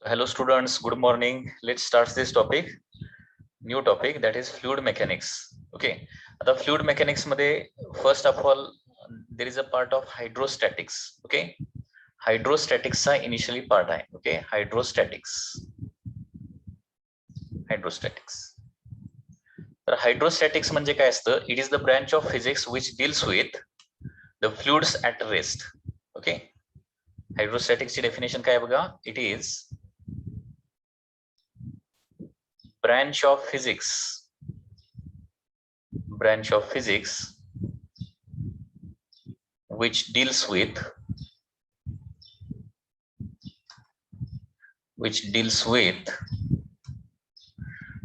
Hello students, good morning. Let's start this topic. New topic, that is fluid mechanics. Okay. आता fluid mechanics मध्ये first of all there is a part of hydrostatics. Okay. Hydrostatics चा initially part आहे. Okay. Hydrostatics. तर hydrostatics म्हणजे काय असतं? It is the branch of physics which deals with the fluids at rest. Okay. हायड्रोस्टॅटिक्सची definition काय बघा? It is branch of physics which deals with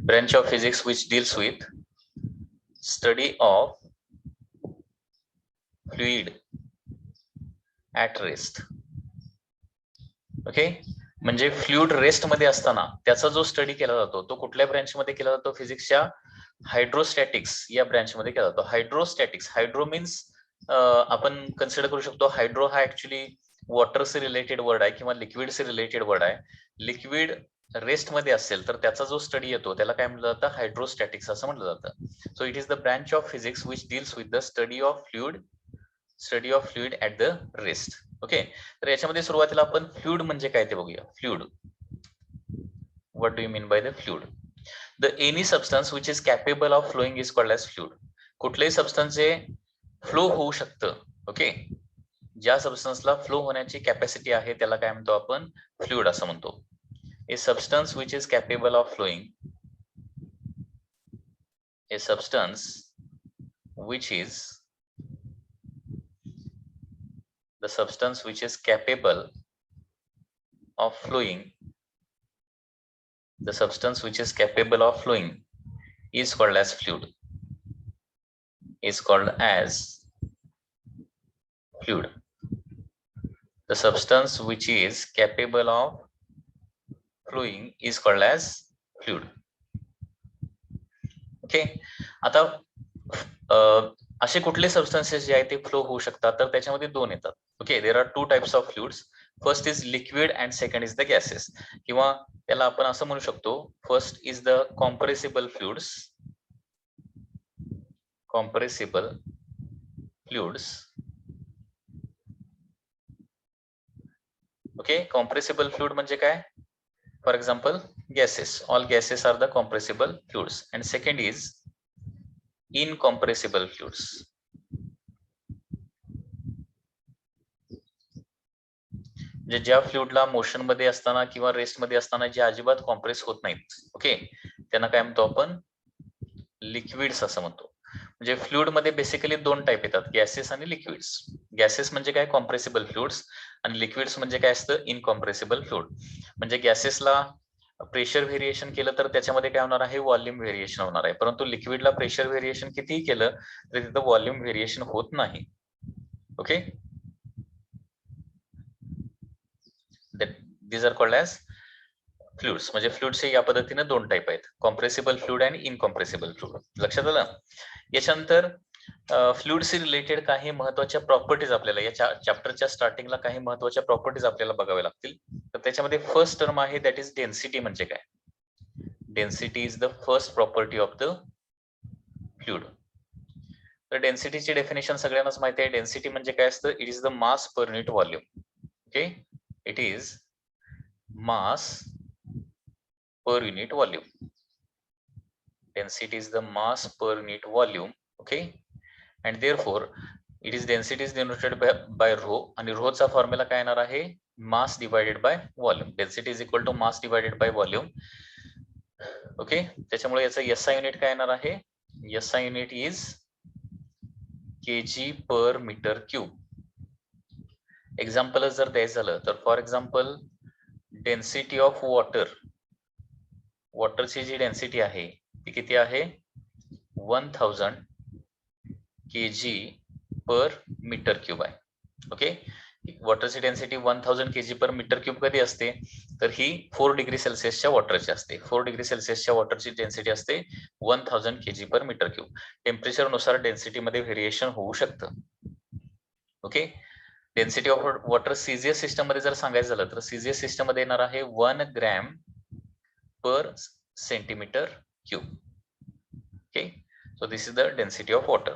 branch of physics which deals with study of fluid at rest. Okay. म्हणजे fluid rest मध्ये असताना त्याचा जो study केला जातो तो कुठल्या ब्रँच मध्ये केला जातो? फिजिक्सच्या हायड्रोस्टॅटिक्स या ब्रँच मध्ये केला जातो. हायड्रोस्टॅटिक्स, हायड्रो मीन्स आपण कन्सिडर करू शकतो हायड्रो हा ऍक्च्युली वॉटर से रिलेटेड वर्ड आहे किंवा लिक्विड से रिलेटेड वर्ड आहे. लिक्विड रेस्ट मध्ये असेल तर त्याचा जो स्टडी येतो त्याला काय म्हटलं जातं? हायड्रोस्टॅटिक्स असं म्हटलं जातं. So it is the branch of physics which deals with the study of fluid at the rest. Okay. तर याच्यामध्ये सुरुवातीला आपण फ्लुइड म्हणजे काय ते बघूया. Fluid, what do you mean by the fluid? The any substance which is capable of flowing is called as fluid. कुठलेही substance जे फ्लो होऊ शकतं. ओके. ज्या सबस्टन्सला फ्लो होण्याची कॅपॅसिटी आहे त्याला काय म्हणतो आपण? फ्लुइड असं म्हणतो. A substance which is capable of flowing, a substance which is the substance which is capable of flowing, the substance which is capable of flowing is called as fluid, the substance which is capable of flowing is called as fluid. Okay. आता असे कुठले substances जे आहेत ते flow होऊ शकतात? तर त्याच्यामध्ये दोन येतात. Okay. There are two types of fluids. First is liquid and second is the gases, किंवा त्याला आपण असं म्हणू शकतो first is the compressible fluids. Okay. Compressible fluid म्हणजे काय? For example gases. All gases are the compressible fluids. And second is incompressible fluids. म्हणजे ज्या फ्लुइडला मोशन मध्ये असताना किंवा रेस्ट मध्ये असताना जे अजिबात कॉम्प्रेस होत नाहीत. ओके. त्यांना काय म्हणतो आपण? लिक्विड्स असं म्हणतो. म्हणजे फ्लुइड मध्ये बेसिकली दोन टाइप येतात, गॅसेस आणि लिक्विड्स. गॅसेस म्हणजे काय? Compressible fluids. आणि लिक्विड्स म्हणजे काय असतं? Incompressible fluid. म्हणजे गॅसेसला प्रेशर व्हेरिएशन केलं तर त्याच्यामध्ये काय होणार आहे? व्हॉल्यूम व्हेरिएशन होणार आहे. परंतु लिक्विडला प्रेशर व्हेरिएशन कितीही केलं तरी तिथं व्हॉल्यूम व्हेरिएशन होत नाही. Okay. these are called as fluids. म्हणजे फ्लुइड्स या पद्धतीने दोन टाइप आहेत, कॉम्प्रेसिबल फ्लुइड आणि इनकॉम्प्रेसिबल फ्लुइड. लक्षात आलं? याच्यानंतर फ्लुइडशी रिलेटेड काही महत्वाच्या प्रॉपर्टीज आपल्याला या चॅप्टरच्या स्टार्टिंगला काही महत्वाच्या प्रॉपर्टीज आपल्याला बघाव्या लागतील. तर त्याच्यामध्ये फर्स्ट टर्म आहे दॅट इज डेन्सिटी. म्हणजे काय? Density is the first property of the fluid. तर डेन्सिटीची डेफिनेशन सगळ्यांनाच माहिती आहे. डेन्सिटी म्हणजे काय असतं? It is the mass per unit volume. Okay. It is mass per unit volume. Density is the mass per unit volume. Okay. And therefore it is density is denoted by rho. आणि rho चा formula काय येणार आहे? mass divided by volume. Density is equal to mass divided by volume. Okay. त्याच्यामुळे याचा SI unit काय येणार आहे? SI unit is kg per meter cube. Example जर द्यायचं झालं तर फॉर एक्झाम्पल डेन्सिटी ऑफ वॉटरची जी डेन्सिटी आहे ती किती आहे? 1000 kg पर मीटर क्यूब आहे. ओके. वॉटरची density 1000 kg per metre cube कधी असते? तर ही 4 डिग्री सेल्सिअसच्या वॉटरची असते. 4 डिग्री सेल्सिअसच्या वॉटरची डेन्सिटी असते 1000 kg per metre cube. Temperature नुसार डेन्सिटी मध्ये व्हेरिएशन होऊ शकतं. Okay. Density of water CGS system मध्ये जर सांगायचं झालं तर सीजीएस सिस्टम मध्ये येणार आहे 1 gram per centimetre cube. Okay, so this is the density of water.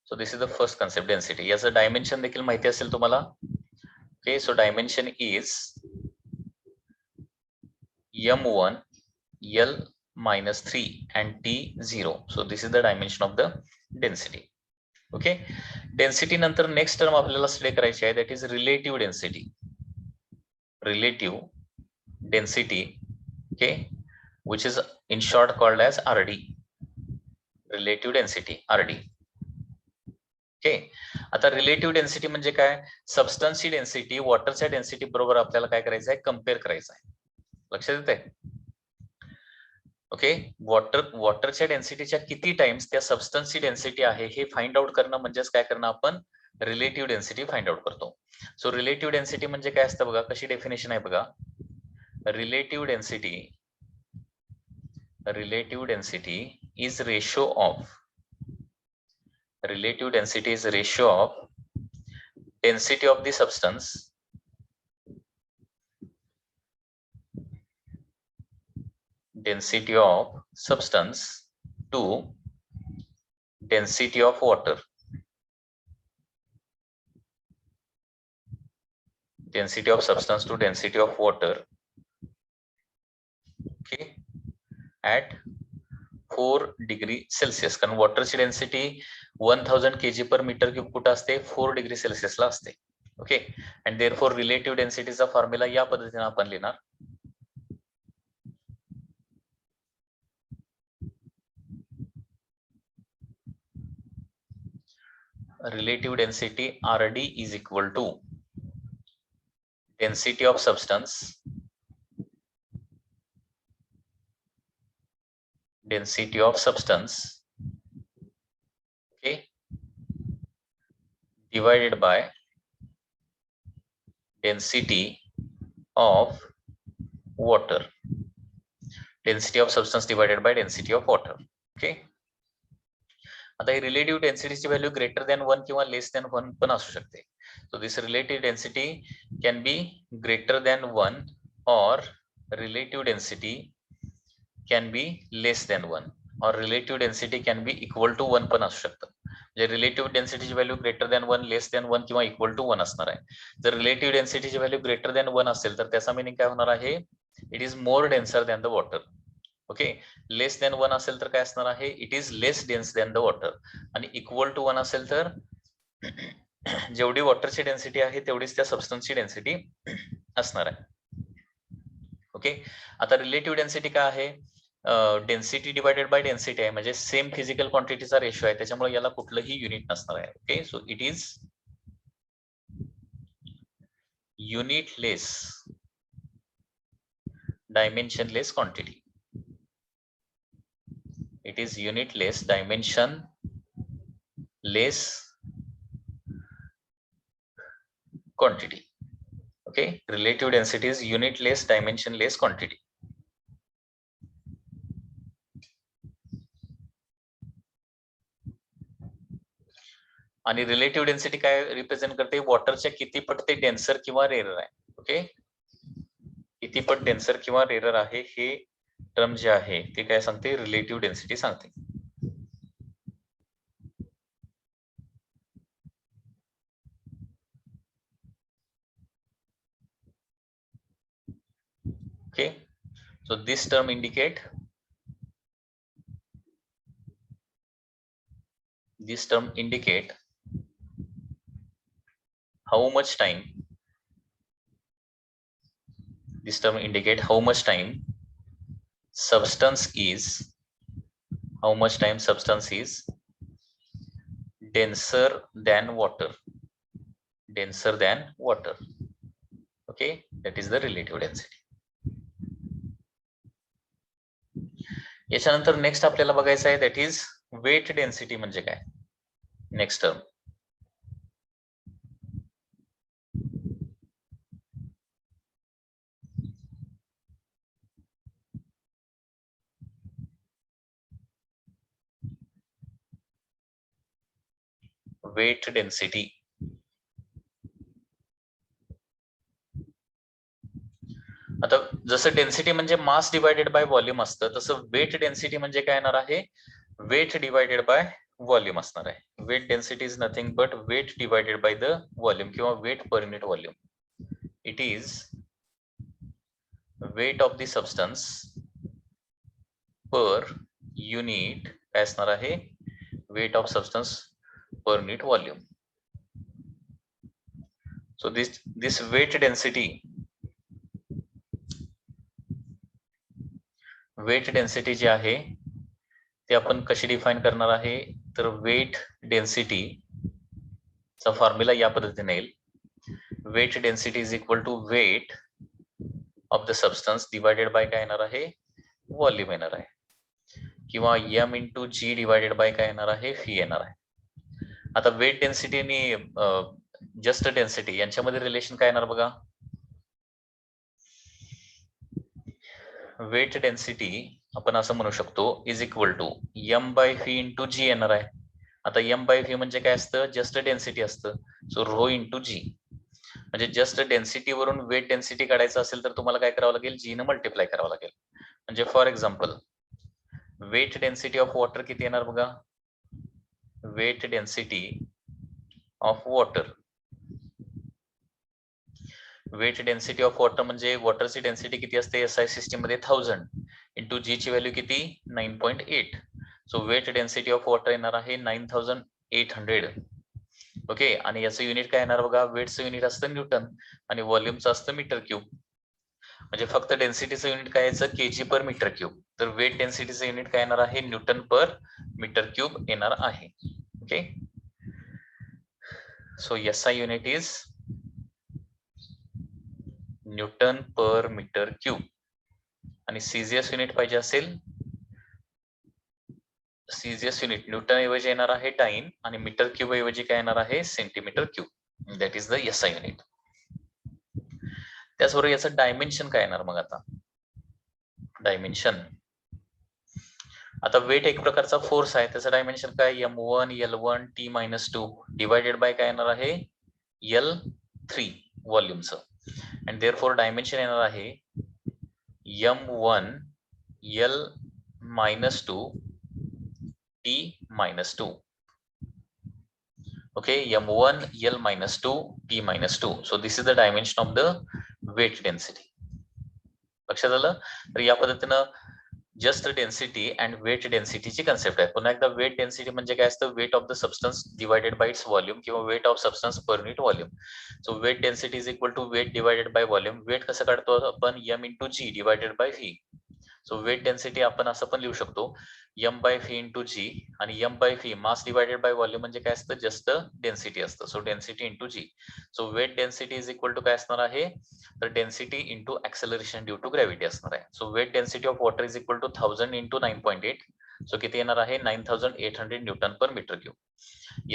So this is the first concept, density. याचं डायमेन्शन देखील माहिती असेल तुम्हाला. Okay, so dimension is m1 l minus 3 and t 0. So this is the dimension of the density. Okay, density नंतर next term आपल्याला study करायची आहे, that is relative density. Relative density, okay, which is in short called as RD. Relative density RD. Okay, आता relative density म्हणजे काय? सबस्टन्सची density वॉटरच्या density बरोबर आपल्याला काय करायचं आहे? कम्पेअर करायचं आहे. लक्षात येतंय? ओके, वॉटरच्या डेन्सिटीच्या किती टाइम्स त्या सबस्टन्सची डेन्सिटी आहे हे फाइंड आउट करणं म्हणजेच काय करणं? आपण रिलेटिव्ह डेन्सिटी फाइंड आउट करतो. सो रिलेटिव्ह डेन्सिटी म्हणजे काय असतं बघा, कशी डेफिनेशन आहे बघा. Relative density is ratio of density of the substance to density of water. Density of substance to density of water. Okay, at 4 degree Celsius. कारण वॉटरची density 1000 kg per meter cube कुठं असते? 4 degree Celsius ला असते. Okay, and therefore relative डेन्सिटीचा formula या पद्धतीने आपण लिहिणार. Relative density RD is equal to density of substance okay, divided by density of water. Density of substance divided by density of water. Okay, आता ही relative डेन्सिटीची व्हॅल्यू ग्रेटर दॅन 1 किंवा less than 1 पण असू शकते. So this relative density can be greater than 1 और relative density can be less than 1 और relative density can be equal to 1 पण असू शकतं. म्हणजे रिलेटिव्ह डेन्सिटीची value greater than 1, less than 1 किंवा इक्वल टू 1 असणार आहे. जर रिलेटिव्ह डेन्सिटीची व्हॅल्यू ग्रेटर दॅन 1 असेल तर त्याचा मीनिंग काय होणार आहे? It is more denser than the water. Okay, less than 1 असेल तर काय असणार आहे? It is less dense than the water. आणि इक्वल टू 1 असेल तर जेवढी वॉटरची डेन्सिटी आहे तेवढीच त्या सबस्टन्सची डेन्सिटी असणार आहे. ओके, आता रिलेटिव्ह डेन्सिटी काय आहे? डेन्सिटी डिवायडेड बाय डेन्सिटी आहे, म्हणजे सेम फिजिकल क्वांटिटीचा रेशो आहे, त्याच्यामुळे याला कुठलंही युनिट नसणार आहे. Okay, so it is unitless dimensionless quantity. It is unitless dimensionless quantity. Okay, relative density is unitless dimensionless quantity. आणि रिलेटिव्ह डेन्सिटी काय रिप्रेझेंट करते? वॉटरच्या किती पट ते डेन्सर किंवा रेअर आहे. ओके, किती पट डेन्सर किंवा रेअर आहे हे टर्म जे आहे ते काय सांगते? रिलेटिव्ह डेन्सिटी सांगते. Okay, so this term indicate how much time substance is denser than water. Okay, that is the relative density. याच्यानंतर नेक्स्ट आपल्याला बघायचं आहे, दॅट इज वेट डेन्सिटी म्हणजे काय? Next term. Weight density. आता जसं डेन्सिटी म्हणजे मास डिवायडेड बाय व्हॉल्यूम असतं, तसं वेट डेन्सिटी म्हणजे काय येणार आहे, वेट डिवायडेड बाय व्हॉल्यूम असणार आहे. Weight density is nothing but weight divided by the volume किंवा weight per unit volume. It is weight of the substance per unit काय असणार आहे, weight of substance per unit volume. So this weight density जी आहे ते आपण कशी define करणार आहे, तर वेट डेन्सिटी चा फॉर्म्युला या पद्धतीने येईल. Weight density is equal to weight of the substance divided by काय येणार आहे, व्हॉल्यूम येणार आहे, किंवा m into g divided by काय येणार आहे, फी येणार आहे. आता वेट डेन्सिटी आणि जस्ट डेन्सिटी यांच्यामध्ये रिलेशन काय येणार बघा. वेट डेन्सिटी आपण असं म्हणू शकतो is equal to m by V into g येणार आहे. आता m बाय व्ही म्हणजे काय असतं, जस्ट डेन्सिटी असतं. सो रो इंटू जी, म्हणजे जस्ट डेन्सिटी वरून वेट डेन्सिटी काढायचं असेल तर तुम्हाला काय करावं लागेल, जी ने मल्टिप्लाय करावं लागेल. म्हणजे for example weight density of water किती येणार बघा. Weight density of water, weight density of water म्हणजे वॉटरची डेन्सिटी किती असते SI सिस्टीम मध्ये 1000 इंटू जी ची व्हॅल्यू किती 9.8. So weight density of water येणार आहे 9800. ओके, आणि याचं युनिट काय येणार बघा, वेटचं युनिट असतं न्यूटन आणि व्हॉल्यूमचं असतं मीटर क्यूब. म्हणजे फक्त डेन्सिटीचं युनिट काय यायचं, केजी पर मीटर क्यूब. तर वेट डेन्सिटीचं युनिट काय येणार आहे, न्यूटन पर मीटर क्यूब येणार आहे. Okay, so SI unit is newton per metre cube. आणि सीजीएस युनिट पाहिजे असेल, सीजीएस युनिट न्यूटन ऐवजी येणार आहे टाइम आणि मीटर क्यूब ऐवजी काय येणार आहे, centimetre cube. That is the SI unit. त्याचबरोबर याचं डायमेन्शन काय येणार मग. आता डायमेन्शन, आता वेट एक प्रकारचा फोर्स आहे, त्याचं डायमेन्शन काय, m1 L1 T-2 divided by काय येणार आहे, L3 व्हॉल्यूमचं. आणि देअरफॉर डायमेन्शन येणार आहे m1 L-2 T-2. okay, m1 L-2 T-2. so this is the dimension of the weight density. लक्षात आलं. तर या पद्धतीनं जस्ट डेन्सिटी अँड वेट डेन्सिटीची कन्सेप्ट आहे. पुन्हा एकदा वेट डेन्सिटी म्हणजे काय असतं, weight of the substance divided by its volume किंवा weight of substance per unit volume. So weight density is equal to weight divided by volume. Weight कसं काढतो आपण, m into g divided by V. So weight density आपण असं पण लिहू शकतो, m by V into g, आणि m by V mass divided by volume म्हणजे काय असतं, जस्ट डेन्सिटी असतं. So density into G. So weight density is equal to काय असणार आहे, तर density into acceleration due to gravity असणार आहे. So weight density of water is equal to 1000 into 9.8. So किती येणार आहे, 9800 newton per metre cube.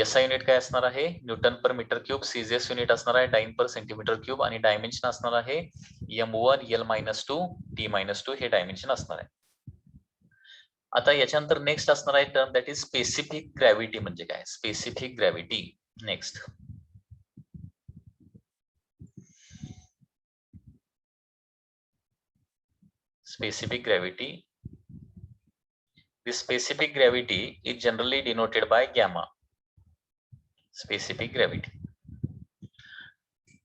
SI unit काय असणार आहे, newton per metre cube. CGS unit असणार आहे टाइम पर सेंटीमीटर क्यूब आणि डायमेन्शन असणार आहे m1 L-2 T-2 हे डायमेन्शन असणार आहे. आता याच्यानंतर नेक्स्ट असणार आहे term, that is specific gravity. म्हणजे काय specific gravity. Next specific gravity. This specific gravity is generally denoted by gamma. Specific gravity.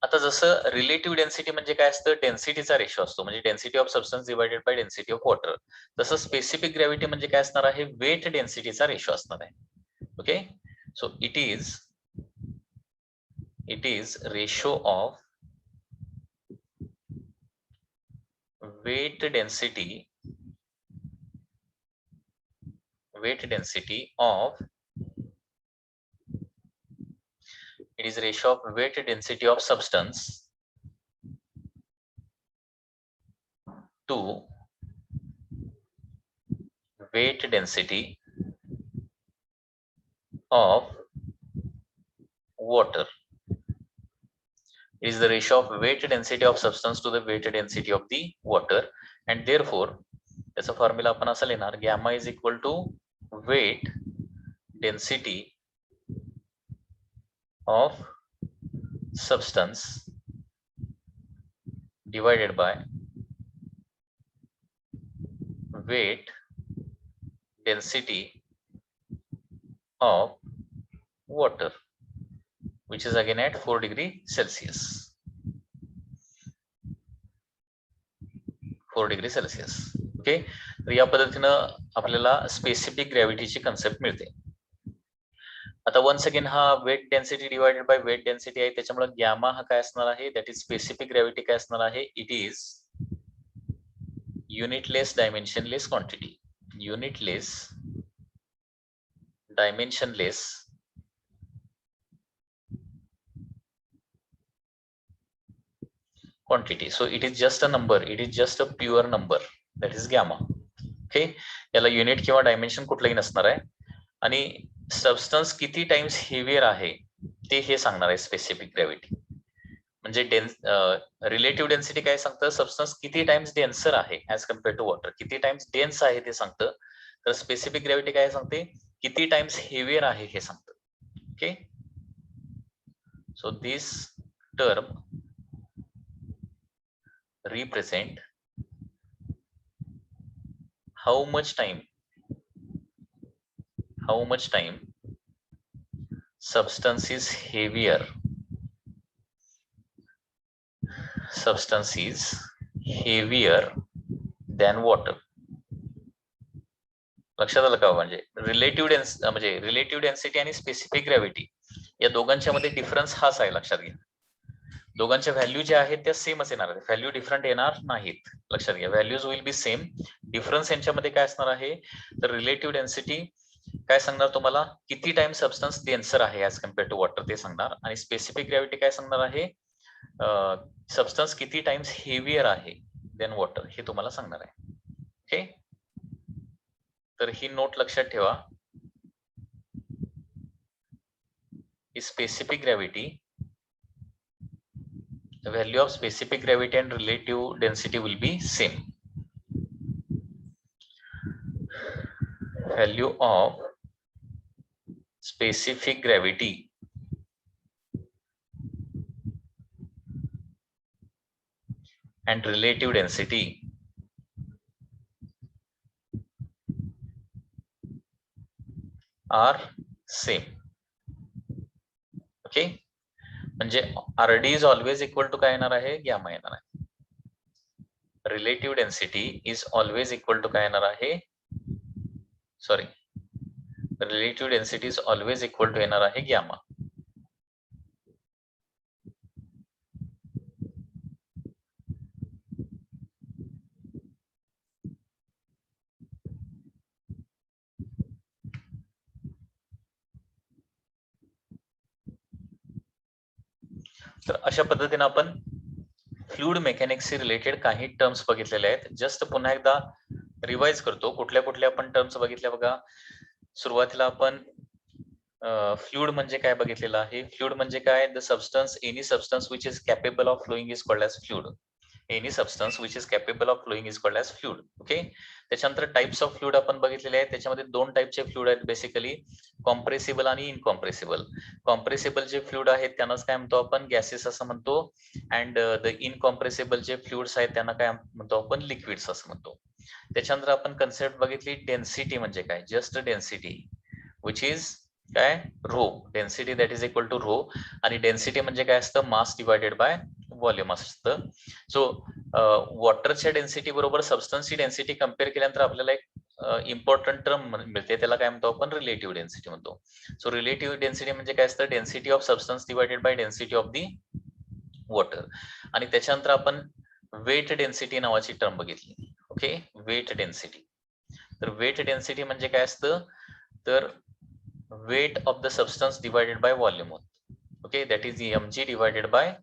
आता जसं रिलेटिव्ह डेन्सिटी म्हणजे काय असतं, डेन्सिटीचा रेशो असतो, म्हणजे density of substance divided by density of water. तसं स्पेसिफिक ग्रॅव्हिटी म्हणजे काय असणार आहे, वेट डेन्सिटीचा रेशो असणार आहे. Okay, so it is ratio of weight density of, it is ratio of weight density of substance to weight density of water. It is the ratio of weight density of substance to the weight density of the water, and therefore त्याचा formula आपण असं लिहिणार, gamma is equal to weight density of substance divided by weight density of water, which is again at 4 degree Celsius. 4 degree Celsius. Okay, तर या पद्धतीनं आपल्याला specific ग्रॅव्हिटीची concept मिळते. आता वन्स अगेन हा weight density divided by weight density आहे, त्याच्यामुळे गॅमा हा काय असणार आहे, दॅट इज स्पेसिफिक ग्रॅव्हिटी काय असणार आहे, it is unitless dimensionless quantity. Unitless dimensionless quantity. So it is just a number, it is just a pure number, that is gamma. Okay, याला युनिट किंवा डायमेन्शन कुठलंही नसणार आहे. आणि सबस्टन्स किती टाइम्स हेवियर आहे ते हे सांगणार आहे स्पेसिफिक ग्रॅव्हिटी. म्हणजे रिलेटिव्ह डेन्सिटी काय सांगतं, सबस्टन्स किती टाइम्स डेन्सर आहे ऍज कम्पेअर टू वॉटर, किती टाइम्स डेन्स आहे ते सांगतं. तर स्पेसिफिक ग्रॅव्हिटी काय सांगते, किती टाइम्स हेवियर आहे हे सांगतं. Okay, so this term represent how much time substance is heavier than water. लक्षात आलं का? म्हणजे रिलेटिव्ह डेन्सिटी आणि स्पेसिफिक ग्रॅव्हिटी या दोघांच्या मध्ये डिफरन्स हाच आहे, लक्षात घ्या. दोघांच्या व्हॅल्यू ज्या आहेत त्या सेमच येणार आहेत, व्हॅल्यू डिफरंट येणार नाहीत. लक्षात घ्या, values will be same. Difference यांच्यामध्ये काय असणार आहे, तर रिलेटिव्ह डेन्सिटी काय सांगणार तुम्हाला, किती टाइम सबस्टन्स डेन्सर आहे ऍज कम्पेअर टू वॉटर ते सांगणार. आणि स्पेसिफिक ग्रॅव्हिटी काय सांगणार आहे, सबस्टन्स किती टाइम्स हेवियर आहे देन वॉटर हे तुम्हाला सांगणार आहे. ओके, तर ही नोट लक्षात ठेवा, specific gravity, the value of specific gravity and relative density will be same. Value of specific gravity and relative density are same. Okay, म्हणजे RD is always equal to काय येणार आहे, गॅमा येणार आहे. Relative density is always equal to काय येणार आहे, sorry, relative density is always equal to येणार आहे गॅमा. तर अशा पद्धतीने आपण फ्लुइड मेकॅनिक्सशी रिलेटेड काही टर्म्स बघितलेले आहेत. जस्ट पुन्हा एकदा रिवाइज करतो, कुठल्या कुठल्या आपण टर्म्स बघितल्या बघा. सुरुवातीला आपण फ्लुइड म्हणजे काय बघितलेलं आहे. फ्लुइड म्हणजे काय, the substance, any substance which is capable of flowing is called as fluid. Any substance which is capable of flowing is called as fluid. Okay, त्याच्यानंतर टाइप्स ऑफ फ्लुइड आपण बघितलेले आहेत. त्याच्यामध्ये दोन टाइपचे फ्लुइड आहेत बेसिकली, कॉम्प्रेसिबल आणि incompressible. Compressible जे फ्लुइड आहेत त्यांनाच काय म्हणतो आपण, गॅसेस असं म्हणतो. अँड द इनकॉम्प्रेसिबल जे फ्लुइड्स आहेत त्यांना काय म्हणतो आपण, लिक्विड्स असं म्हणतो. त्याच्यानंतर आपण कन्सेप्ट बघितली डेन्सिटी म्हणजे काय, जस्ट डेन्सिटी विच इज काय, rho. Density that is equal to rho. आणि डेन्सिटी म्हणजे काय असतं, मास डिवायडेड बाय व्हॉल्यूम असतं. सो वॉटरच्या डेन्सिटी बरोबर सबस्टन्सची डेन्सिटी कम्पेअर केल्यानंतर आपल्याला एक इम्पॉर्टंट टर्म मिळते, त्याला काय म्हणतो आपण, रिलेटिव्ह डेन्सिटी म्हणतो. सो रिलेटिव्ह डेन्सिटी म्हणजे काय असतं, density of substance divided by density of the water. आणि त्याच्यानंतर आपण वेट डेन्सिटी नावाची टर्म बघितली. Okay, weight density. तर वेट डेन्सिटी म्हणजे काय असतं, तर weight of the substance divided by volume होत. Okay, that is mg divided by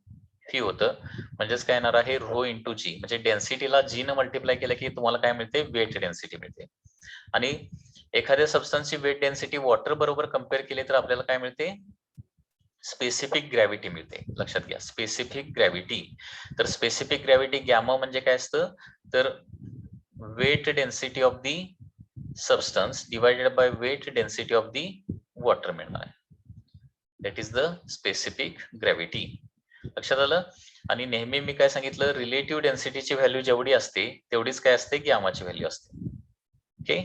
V होतं. म्हणजेच काय येणार आहे, रो इंटू जी. म्हणजे डेन्सिटीला जी न मल्टिप्लाय केलं की तुम्हाला काय मिळते, वेट डेन्सिटी मिळते. आणि एखाद्या सबस्टन्सची वेट डेन्सिटी वॉटर बरोबर कम्पेअर केली तर आपल्याला काय मिळते, स्पेसिफिक ग्रॅव्हिटी मिळते. लक्षात घ्या, स्पेसिफिक ग्रॅव्हिटी. तर स्पेसिफिक ग्रॅव्हिटी गॅमा म्हणजे काय असतं, तर weight density of the substance divided by weight density of the water मिळणार आहे. That is the specific gravity. लक्षात आलं. आणि नेहमी मी काय सांगितलं, रिलेटिव्ह डेन्सिटीची व्हॅल्यू जेवढी असते तेवढीच काय असते, गॅमाची व्हॅल्यू असते. ओके,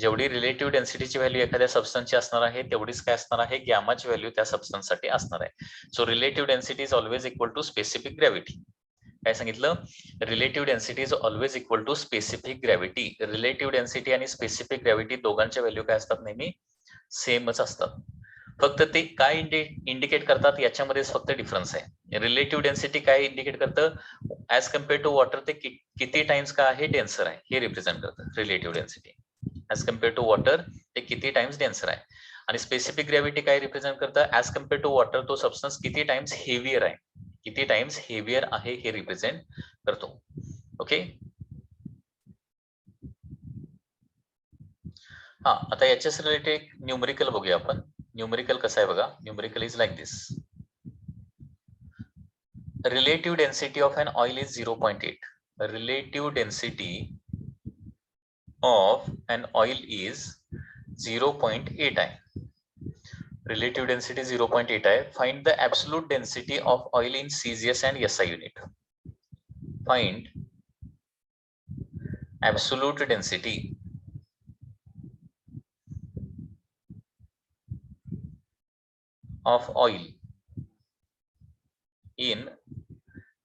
जेवढी रिलेटिव्ह डेन्सिटीची व्हॅल्यू एखाद्या सबस्टन्सची असणार आहे तेवढीच काय असणार आहे, गॅमाची व्हॅल्यू त्या सबस्टन्ससाठी असणार आहे. So relative density is always equal to specific gravity. काय सांगितलं, relative density is always equal to specific gravity. Relative density आणि स्पेसिफिक ग्रॅव्हिटी दोघांच्या व्हॅल्यू काय असतात, नेहमी सेमच असतात. फक्त ते काय इंडिकेट करतात याच्यामध्येच फक्त डिफरन्स आहे. रिलेटिव्ह डेन्सिटी काय इंडिकेट करतं, ऍज कम्पेअर टू वॉटर ते किती टाइम्स काय आहे, डेन्सर आहे, हे रिप्रेझेंट करतं relative density. As compare to water ते किती टाइम्स डेन्सर आहे. आणि स्पेसिफिक ग्रॅव्हिटी काय रिप्रेझेंट करतं, ऍज कम्पेअर टू वॉटर तो सबस्टन्स किती टाइम्स हेवियर आहे, किती टाइम्स हेवियर आहे हे रिप्रेझेंट करतो. ओके, हा आता याच्याच रिलेटेड न्यूमरिकल बघूया आपण. न्यूमरिकल कसं आहे बघा. Numerical is like this. Relative density of an oil is 0.8. Relative density of an oil is 0.8 आहे. Relative density 0.8 आहे. Find the absolute density of oil in CGS and SI unit. Find absolute density of oil in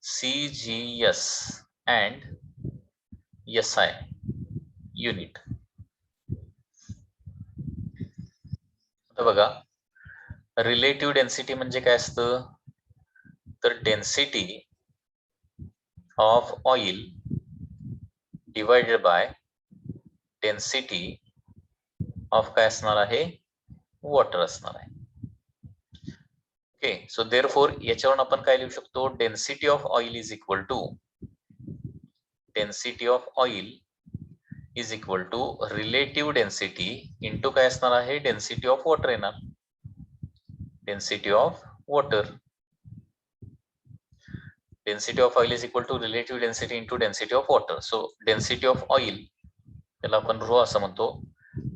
CGS and SI unit. आता बघा, relative density म्हणजे काय असतं, तर density of oil divided by density of काय असणार आहे, वॉटर असणार आहे. ओके, सो देअरफॉर याच्यावरून आपण काय लिहू शकतो, density of oil is equal to density of oil is equal to relative density into काय असणार आहे, डेन्सिटी ऑफ वॉटर येणार. Density of water, density of oil is equal to relative density into density of water. So density of oil, त्याला आपण rho असं म्हणतो,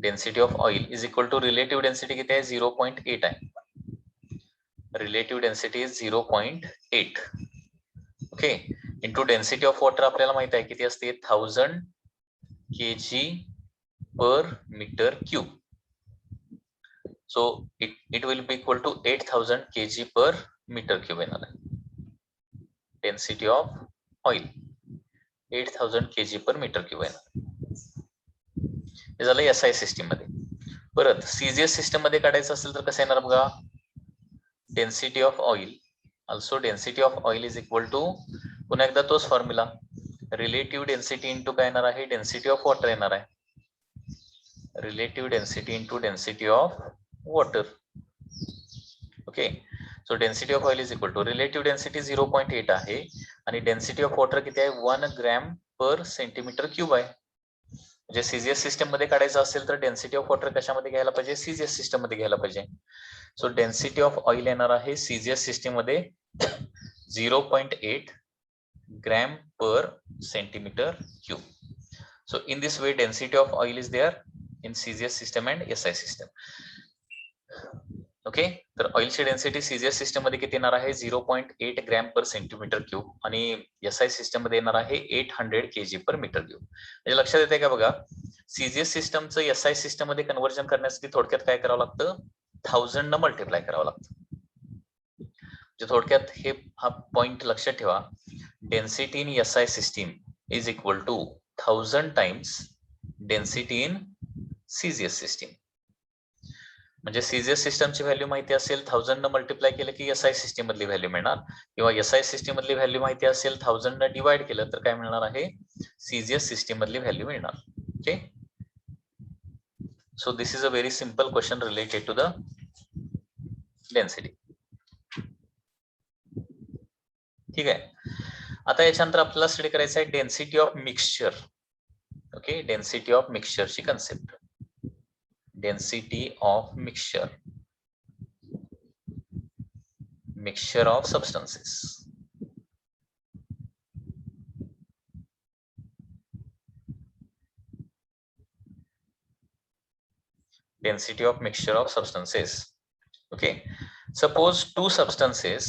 density of oil is equal to relative density किती आहे, 0.8 आहे. Relative density is 0.8. Okay, into density of water आपल्याला माहित आहे किती असते, 1000 kg per meter cube. So it will be equal to 8000 kg per meter cube येणार आहे. Density of oil 8000 kg per meter cube येणार. हे झालं एसआय सिस्टीम मध्ये. परत सीजीएस सिस्टम मध्ये काढायचं असेल तर कसं येणार बघा, density of oil also density of oil is equal to, पुन्हा एकदा तोच फॉर्म्युला, रिलेटिव्ह डेन्सिटी इंटू काय येणार आहे, डेन्सिटी ऑफ वॉटर येणार आहे. Relative density into density of water. Okay, so density of oil is equal to relative density 0.8 आहे आणि डेन्सिटी ऑफ वॉटर किती आहे, 1 ग्रॅम पर सेंटीमीटर क्यूब आहे. म्हणजे सीजीएस सिस्टम मध्ये काढायचं असेल तर डेन्सिटी ऑफ वॉटर कशामध्ये घ्यायला पाहिजे, सीजीएस सिस्टम मध्ये घ्यायला पाहिजे. सो डेन्सिटी ऑफ ऑइल येणार आहे सीजीएस सिस्टम मध्ये 0.8 gram per centimetre cube. So in this way density of oil is there in CGS system and SI system. Okay, तर ऑइलची डेन्सिटी सीजीएस सिस्टम मध्ये किती येणार आहे, 0.8 ग्रॅम पर सेंटीमीटर क्यूब आणि SI system मध्ये येणार आहे 800 kg पर मीटर क्यूब. म्हणजे लक्षात येते का बघा, सीजीएस सिस्टमचं एसआय सिस्टम मध्ये कन्व्हर्जन करण्यासाठी थोडक्यात काय करावं लागतं, 1000 न मल्टिप्लाय करावं लागतं. म्हणजे थोडक्यात हे हा पॉइंट लक्षात ठेवा, density in SI system is equal to 1000 times density in CGS system. म्हणजे सीजीएस सिस्टमची व्हॅल्यू माहिती असेल, 1000 न मल्टिप्लाय केलं की एसआय सिस्टम मधली व्हॅल्यू मिळणार, किंवा एसआय सिस्टम मधली व्हॅल्यू माहिती असेल 1000 न डिवाइड केलं तर काय मिळणार आहे, सीजीएस सिस्टम मधली व्हॅल्यू मिळणार. Okay, so this is a very simple question related to the density. ठीक आहे, आता याच्यानंतर आपल्याला स्टडी करायचं आहे density of mixture. Okay, density of मिक्सचरची concept. Density of mixture, mixture of substances. Density of mixture of substances. Okay, Suppose two substances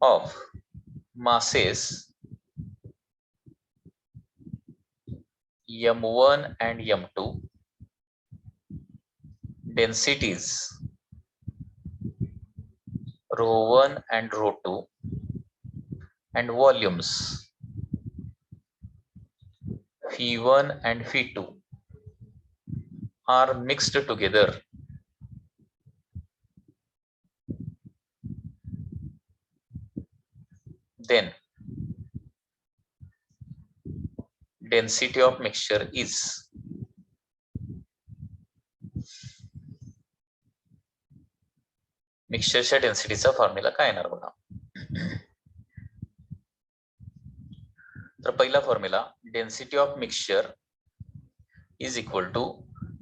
of masses m1 and m2, densities ρ1 and ρ2, and volumes phi1 and phi2 are mixed together. Then density of mixture is मिक्सचरच्या डेन्सिटीचा formula काय येणार बघा. तर पहिला formula density of mixture is equal to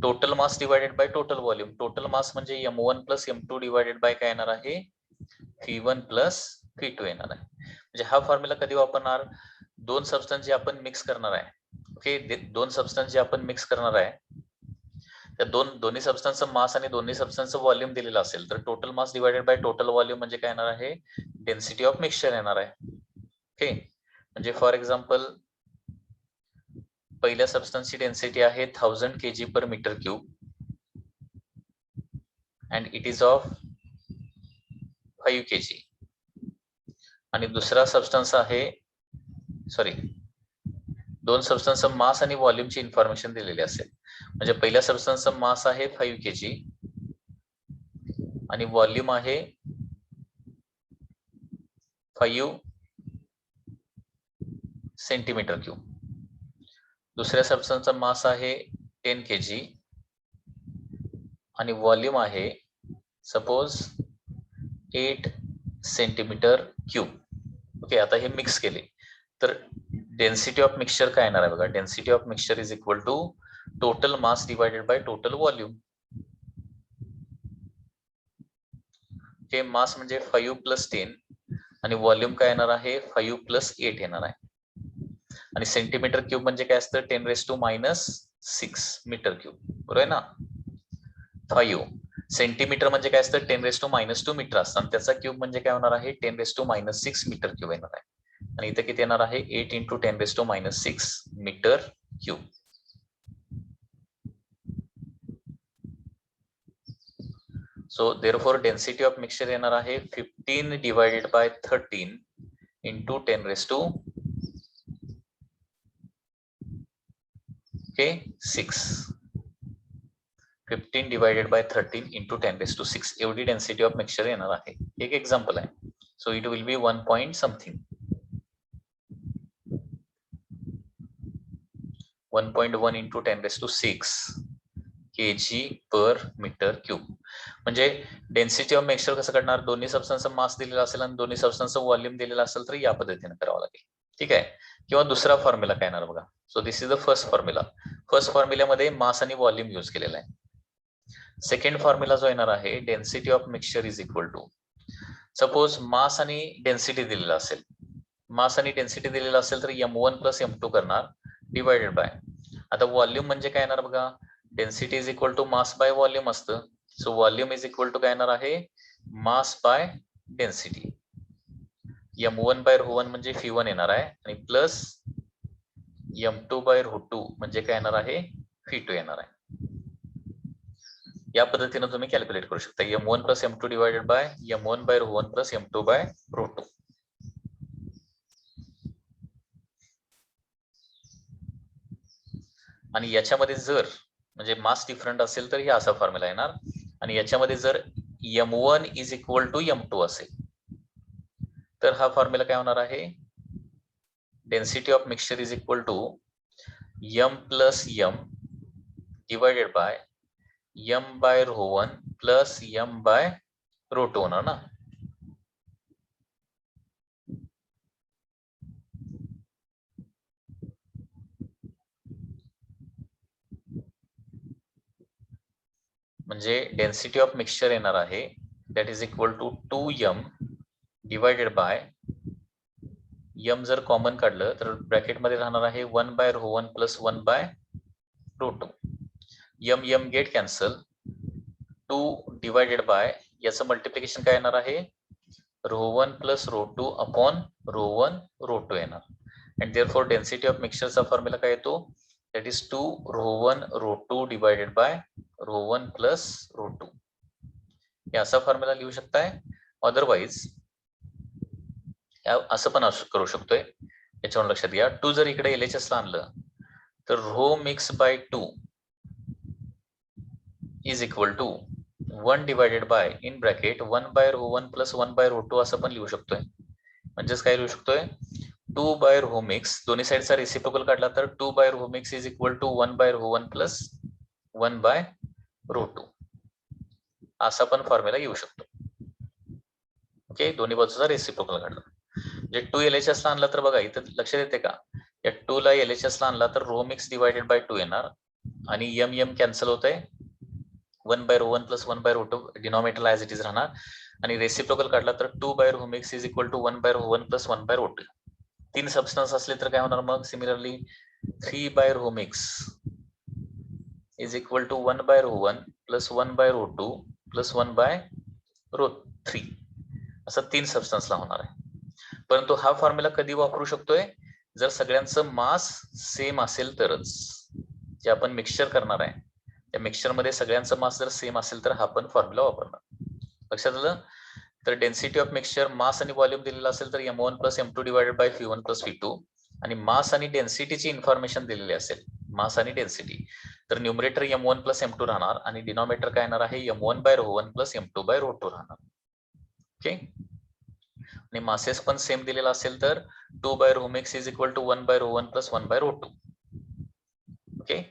total mass divided by total volume. Total mass म्हणजे m1 plus m2 divided bye काय येणार आहे phi1 प्लस phi2 येणार आहे. म्हणजे हा फॉर्म्युला कधी वापरणार, दोन सबस्टन्स जे आपण मिक्स करणार आहे. ओके, दोन सबस्टन्स जे आपण मिक्स करणार आहे त्या दोन्ही सबस्टन्सचं मास आणि दोन्ही सबस्टन्सचं व्हॉल्यूम दिलेलं असेल तर total mass divided by total volume म्हणजे काय येणार आहे डेन्सिटी ऑफ मिक्सचर येणार आहे. ओके, म्हणजे फॉर एक्झाम्पल पहिल्या सबस्टन्सची डेन्सिटी आहे 1000 kg per metre cube and it is of 5 kg. आणि दुसरा सबस्टन्स आहे दोन सबस्टन्सचं मास आणि व्हॉल्यूमची इन्फॉर्मेशन दिलेली असेल. म्हणजे पहिल्या सबस्टन्सचं मास आहे 5 kg आणि व्हॉल्यूम आहे 5 सेंटीमीटर क्यूब. दुसऱ्या सबस्टन्सचा मास आहे 10 kg आणि व्हॉल्यूम आहे सपोज 8 सेंटीमीटर क्यूब. ओके, आता हे मिक्स केले तर डेन्सिटी ऑफ मिक्सचर काय येणार आहे बघा. Density of mixture is equal to total mass divided by total volume. Okay, mass म्हणजे 5 प्लस 10 आणि व्हॉल्यूम काय येणार आहे 5 प्लस 8 येणार आहे. आणि सेंटीमीटर क्यूब म्हणजे काय असतं 10⁻⁻6 मीटर क्यूब, बरोबर आहे ना. 5 सेंटीमीटर म्हणजे काय असतं 10⁻⁻2 मीटर असतं आणि त्याचा क्यूब म्हणजे काय होणार आहे 10⁻⁻6 मीटर क्यूब येणार आहे. आणि इथे किती येणार आहे 8 × 10⁻⁻6 metre cube. So therefore density of mixture येणार आहे 15 डिवाइडेड बाय 13 × 10⁻6. 15 डिवाइडेड बाय 13 × 10⁻6 एवढी डेन्सिटी ऑफ मिक्सचर येणार आहे. एक एक्झाम्पल आहे. So it will be 1 point something 1.1 × 10⁻6 kg per metre cube. म्हणजे डेन्सिटी ऑफ मिक्सचर कसं करणार, दोन्ही सबस्टन्सचा मास दिलेला असेल आणि दोन्ही सबस्टन्सचं व्हॉल्यूम दिलेलं असेल तर या पद्धतीने करावं लागेल. ठीक आहे, किंवा दुसरा फॉर्म्युला काय येणार बघा. So this is the first formula. First फॉर्म्युल्यामध्ये मास आणि व्हॉल्यूम यूज केलेला आहे. सेकंड फॉर्म्युला जो येणार आहे density of mixture is equal to suppose mass आणि डेन्सिटी दिलेला असेल. मास आणि डेन्सिटी दिलेला असेल तर m1 प्लस m2 करणार डिवाइडेड बाय. आता व्हॉल्यूम म्हणजे काय येणार बघा, density is equal to mass by volume असतं. So volume is equal to काय येणार आहे mass by density. m1 by ρ1 म्हणजे phi1 येणार आहे आणि प्लस m2 बाय ρ2 म्हणजे काय येणार आहे phi2 येणार आहे. या पद्धतीने तुम्ही कॅल्क्युलेट करू शकता. m1 plus m2 divided by m1 by ρ1 plus m2 by ρ2. आणि याच्यामध्ये जर म्हणजे मास डिफरंट असेल तर हे असा फॉर्म्युला येणार आणि याच्यामध्ये जर m1 is equal to m2 असेल तर हा फॉर्म्युला काय होणार आहे density of mixture is equal to m plus m divided by m by ρ1 plus m by ρ2 होणार ना. म्हणजे डेन्सिटी ऑफ मिक्सचर येणार आहे that is equal to 2m divided by M जर कॉमन काढलं तर ब्रॅकेटमध्ये राहणार आहे 1/ρ1 plus 1/ρ2. M M get cancel. 2 divided by याचं मल्टिप्लिकेशन काय येणार आहे ρ1 प्लस ρ2 अपॉन ρ1 ρ2 येणार. अँड देअरफॉर डेन्सिटी ऑफ मिक्सचरचा फॉर्म्युला काय येतो that is 2 ρ1 ρ2 divided by ρ1 plus ρ2. हे असा फॉर्म्युला लिहू शकताय. अदरवाईज असं पण करू शकतोय. याच्यावर लक्षात घ्या 2 जर इकडे LHS ला आणलं तर rho mix by 2 is equal to 1 divided by in bracket 1/ρ1 plus 1/ρ2 असं पण लिहू शकतोय. म्हणजेच काय लिहू शकतोय 2/ρ मिक्स दोन्ही साईडचा रेसिप्रोकल काढला तर 2/ρ mix is equal to 1/ρ1 plus 1/ρ2 असा पण फॉर्म्युला येऊ शकतो. ओके दोन्ही बाजूचा रेसिप्रोकल काढला जे 2 LHS ला आणला तर बघा इथं लक्षात येते का या 2 ला LHS ला आणला तर रो मिक्स डिवायडेड बाय 2 येणार आणि यम यम कॅन्सल होतंय 1/ρ1 प्लस 1/ρ2 डिनॉमिनेटरला ऍज इट इज राहणार आणि रेसिप्रोकल काढला तर 2/ρ mix is equal to 1/ρ1 plus 1/ρ2. 3 substance असले तर काय होणार मग similarly 3/ρ mix is equal to 1/ρ1 plus 1/ρ2 plus 1/ρ3 असं 3 सबस्टन्सला होणार आहे. परंतु हा फॉर्म्युला कधी वापरू शकतोय जर सगळ्यांचं मास सेम असेल तरच. जे आपण मिक्सचर करणार आहे त्या मिक्सचर मध्ये सगळ्यांचं मास जर सेम असेल तर हा पण फॉर्म्युला वापरणार. लक्षात आलं. तर डेन्सिटी ऑफ मिक्सचर मास आणि व्हॉल्यूम दिलेला असेल तर m1 plus m2 divided by v1 plus v2 आणि मास आणि डेन्सिटीची इन्फॉर्मेशन दिलेली असेल मास आणि डेन्सिटी तर न्यूमरेटर m1 प्लस m2 राहणार आणि डिनॉमिनेटर काय येणार आहे m1/ρ1 प्लस m2/ρ2 राहणार. ओके आणि मासेस पण सेम दिलेला असेल तर 2/ρ mix is equal to 1/ρ1 plus 1/ρ2. Okay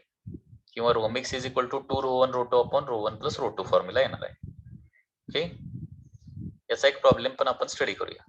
किंवा ρ mix is equal to 2 ρ1 upon ρ1 plus ρ2 formula येणार आहे. ओके याचा एक प्रॉब्लेम पण आपण स्टडी करूया.